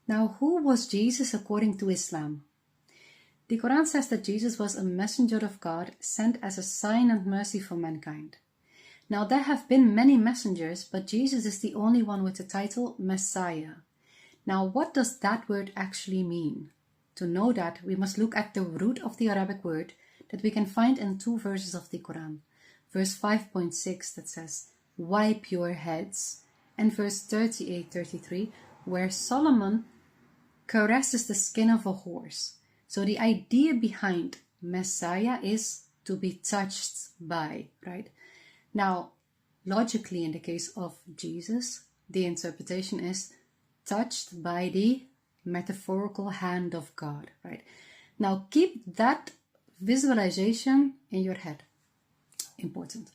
Now, who was Jesus according to Islam? The Quran says that Jesus was a messenger of God sent as a sign and mercy for mankind. Now, there have been many messengers, but Jesus is the only one with the title Messiah. Now, what does that word actually mean? To know that, we must look at the root of the Arabic word that we can find in 2 verses of the Quran. Verse 5.6 that says, "Wipe your heads," and verse 38-33, where Solomon caresses the skin of a horse. So the idea behind Messiah is to be touched by, right? Now, logically, in the case of Jesus, the interpretation is touched by the metaphorical hand of God, right? Now, keep that visualization in your head. Important.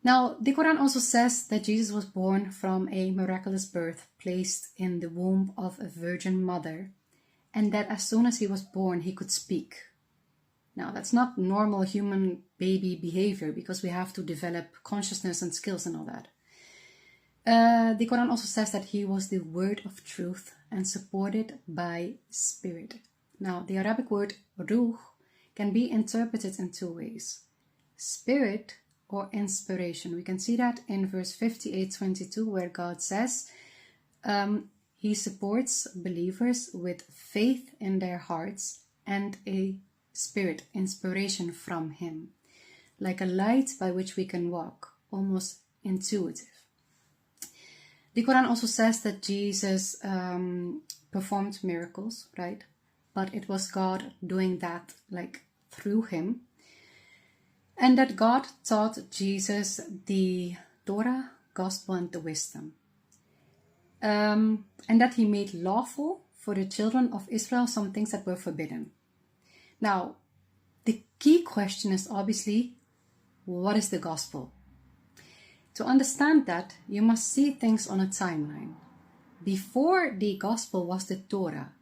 Now, the Quran also says that Jesus was born from a miraculous birth placed in the womb of a virgin mother, and that as soon as he was born, he could speak. Now, that's not normal human baby behavior because we have to develop consciousness and skills and all that. The Quran also says that he was the word of truth and supported by spirit. Now, the Arabic word ruh can be interpreted in 2 ways. Spirit or inspiration. We can see that in verse 58-22 where God says he supports believers with faith in their hearts and a spirit, inspiration from him, like a light by which we can walk, almost intuitive. The Quran also says that Jesus performed miracles, right? But it was God doing that like through him. And that God taught Jesus the Torah, gospel, and the wisdom. And that he made lawful for the children of Israel some things that were forbidden. Now, the key question is obviously, what is the gospel? To understand that, you must see things on a timeline. Before the gospel was the Torah.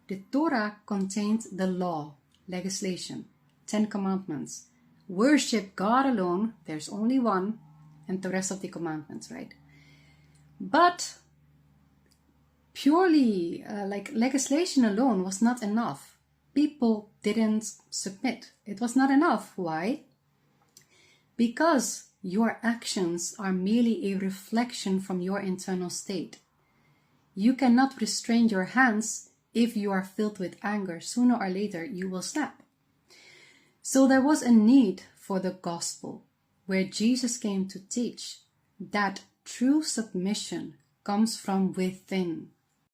The Torah contained the law, legislation, 10 commandments. Worship God alone, there's only one, and the rest of the commandments, right? But purely like legislation alone was not enough. People didn't submit. It was not enough. Why? Because your actions are merely a reflection from your internal state. You cannot restrain your hands if you are filled with anger. Sooner or later, you will snap. So there was a need for the gospel, where Jesus came to teach that true submission comes from within.